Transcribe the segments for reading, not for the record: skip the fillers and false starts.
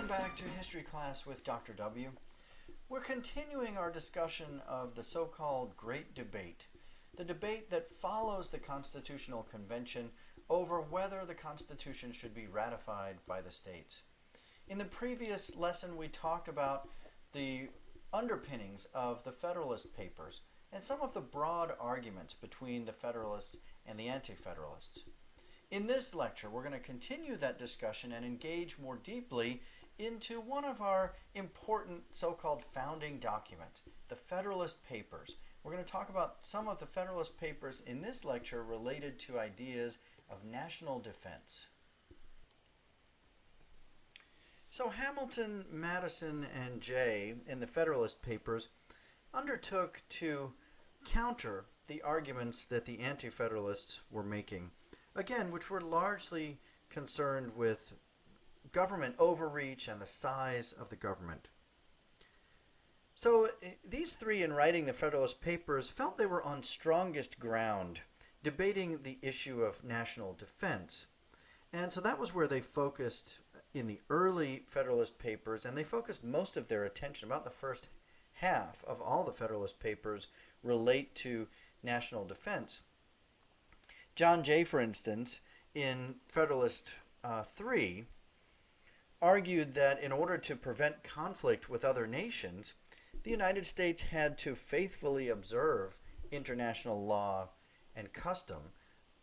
Welcome back to History Class with Dr. W. We're continuing our discussion of the so-called Great Debate, the debate that follows the Constitutional Convention over whether the Constitution should be ratified by the states. In the previous lesson, we talked about the underpinnings of the Federalist Papers and some of the broad arguments between the Federalists and the Anti-Federalists. In this lecture, we're going to continue that discussion and engage more deeply into one of our important so-called founding documents, the Federalist Papers. We're going to talk about some of the Federalist Papers in this lecture related to ideas of national defense. So Hamilton, Madison, and Jay in the Federalist Papers undertook to counter the arguments that the Anti-Federalists were making, again, which were largely concerned with government overreach and the size of the government. So these three, in writing the Federalist Papers, felt they were on strongest ground, debating the issue of national defense. And so that was where they focused in the early Federalist Papers, and they focused most of their attention. About the first half of all the Federalist Papers relate to national defense. John Jay, for instance, in Federalist 3, argued that in order to prevent conflict with other nations, the United States had to faithfully observe international law and custom,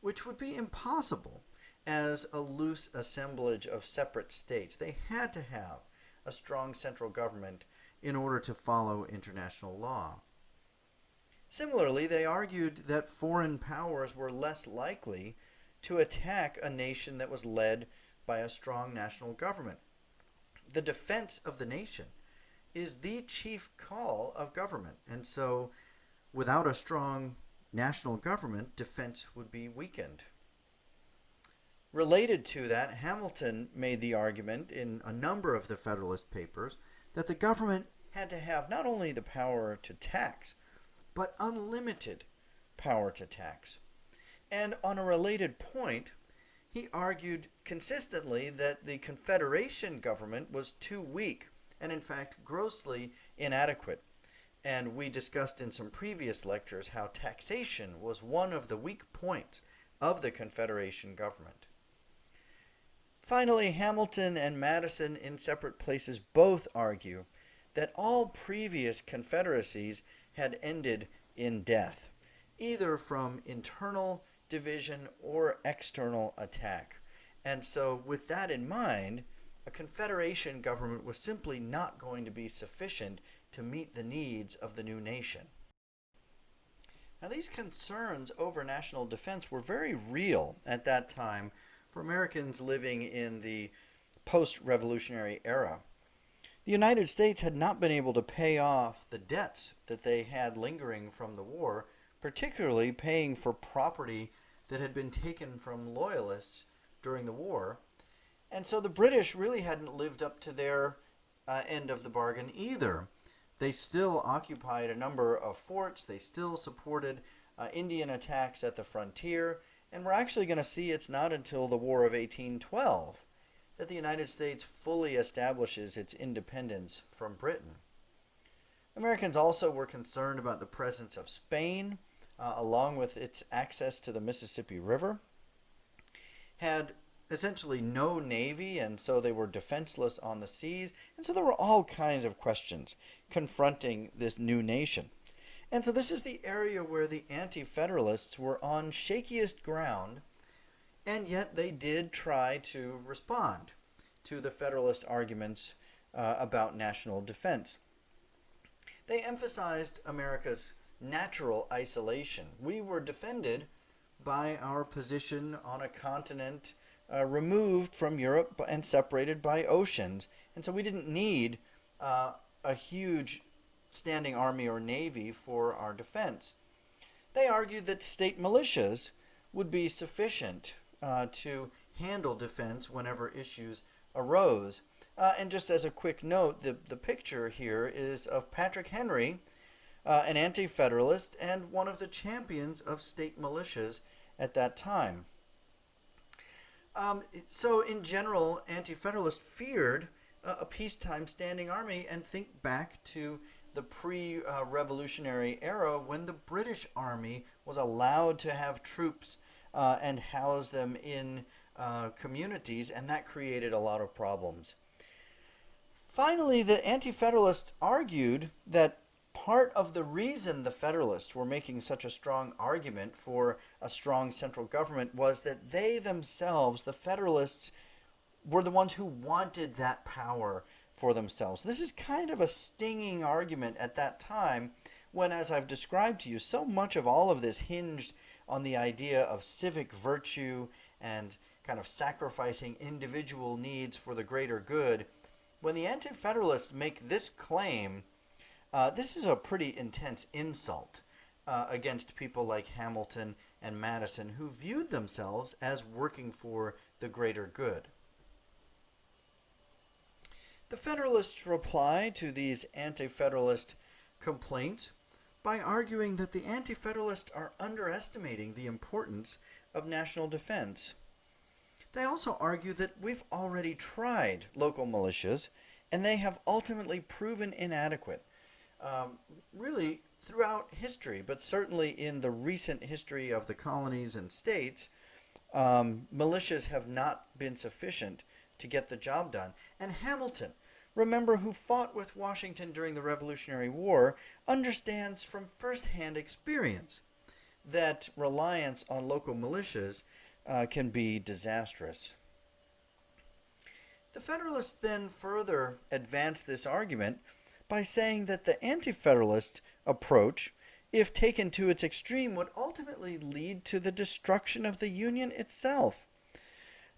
which would be impossible as a loose assemblage of separate states. They had to have a strong central government in order to follow international law. Similarly, they argued that foreign powers were less likely to attack a nation that was led by a strong national government. The defense of the nation is the chief call of government, and so without a strong national government, defense would be weakened. Related to that, Hamilton made the argument in a number of the Federalist Papers that the government had to have not only the power to tax, but unlimited power to tax. And on a related point, he argued consistently that the Confederation government was too weak and in fact grossly inadequate. And we discussed in some previous lectures how taxation was one of the weak points of the Confederation government. Finally, Hamilton and Madison in separate places both argue that all previous confederacies had ended in death, either from internal division or external attack. And so with that in mind, a confederation government was simply not going to be sufficient to meet the needs of the new nation. Now, these concerns over national defense were very real at that time for Americans living in the post-revolutionary era. The United States had not been able to pay off the debts that they had lingering from the war, particularly paying for property that had been taken from loyalists during the war. And so the British really hadn't lived up to their end of the bargain either. They still occupied a number of forts. They still supported Indian attacks at the frontier. And we're actually going to see it's not until the War of 1812 that the United States fully establishes its independence from Britain. Americans also were concerned about the presence of Spain, along with its access to the Mississippi River, had essentially no navy, and so they were defenseless on the seas, and so there were all kinds of questions confronting this new nation. And so this is the area where the Anti-Federalists were on shakiest ground, and yet they did try to respond to the Federalist arguments about national defense. They emphasized America's natural isolation. We were defended by our position on a continent removed from Europe and separated by oceans, and so we didn't need a huge standing army or navy for our defense. They argued that state militias would be sufficient to handle defense whenever issues arose. And just as a quick note, the picture here is of Patrick Henry, an anti-federalist and one of the champions of state militias at that time. So in general, anti-federalists feared a peacetime standing army, and think back to the pre-revolutionary era when the British Army was allowed to have troops and house them in communities, and that created a lot of problems. Finally, the Anti-Federalists argued that part of the reason the Federalists were making such a strong argument for a strong central government was that they themselves, the Federalists, were the ones who wanted that power for themselves. This is kind of a stinging argument at that time when, as I've described to you, so much of all of this hinged on the idea of civic virtue and kind of sacrificing individual needs for the greater good. When the Anti-Federalists make this claim, this is a pretty intense insult against people like Hamilton and Madison, who viewed themselves as working for the greater good. The Federalists reply to these Anti-Federalist complaints by arguing that the Anti-Federalists are underestimating the importance of national defense. They also argue that we've already tried local militias, and they have ultimately proven inadequate. Really, throughout history, but certainly in the recent history of the colonies and states, militias have not been sufficient to get the job done. And Hamilton, remember, who fought with Washington during the Revolutionary War, understands from first-hand experience that reliance on local militias can be disastrous. The Federalists then further advance this argument by saying that the Anti-Federalist approach, if taken to its extreme, would ultimately lead to the destruction of the Union itself.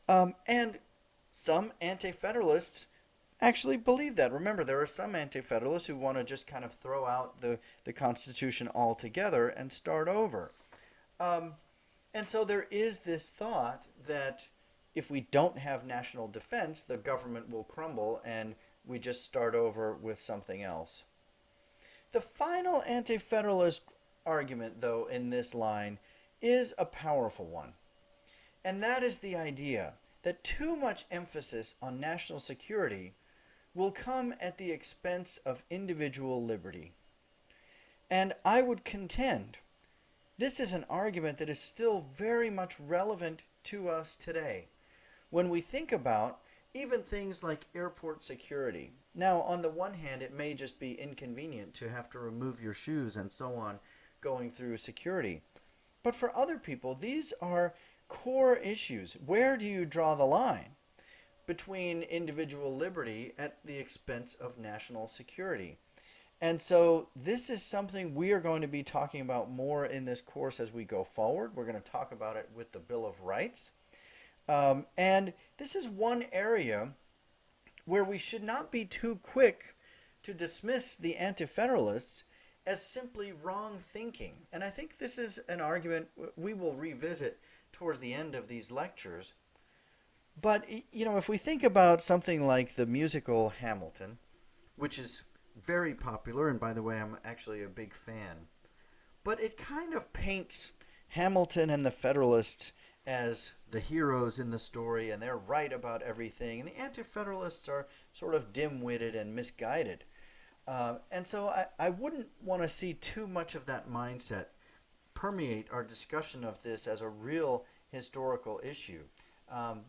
And some Anti-Federalists actually believe that. Remember, there are some Anti-Federalists who want to just kind of throw out the Constitution altogether and start over. And so there is this thought that if we don't have national defense, the government will crumble and we just start over with something else. The final Anti-Federalist argument, though, in this line is a powerful one. And that is the idea that too much emphasis on national security will come at the expense of individual liberty. And I would contend this is an argument that is still very much relevant to us today when we think about even things like airport security. Now, on the one hand, it may just be inconvenient to have to remove your shoes and so on going through security. But for other people, these are core issues. Where do you draw the line between individual liberty at the expense of national security? And so this is something we are going to be talking about more in this course as we go forward. We're going to talk about it with the Bill of Rights. And this is one area where we should not be too quick to dismiss the Anti-Federalists as simply wrong thinking. And I think this is an argument we will revisit towards the end of these lectures. But, you know, if we think about something like the musical Hamilton, which is very popular, and by the way, I'm actually a big fan, but it kind of paints Hamilton and the Federalists as the heroes in the story, and they're right about everything, and the Anti-Federalists are sort of dim-witted and misguided. And so I wouldn't want to see too much of that mindset permeate our discussion of this as a real historical issue.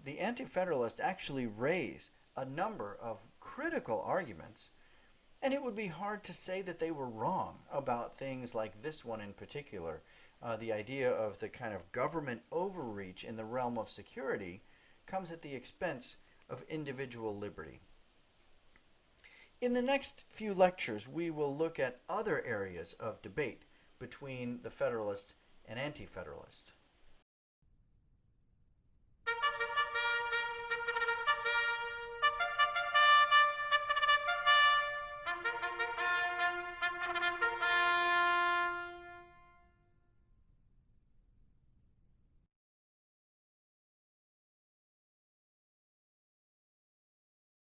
The Anti-Federalists actually raise a number of critical arguments, and it would be hard to say that they were wrong about things like this one in particular. The idea of the kind of government overreach in the realm of security comes at the expense of individual liberty. In the next few lectures, we will look at other areas of debate between the Federalists and Anti-Federalists.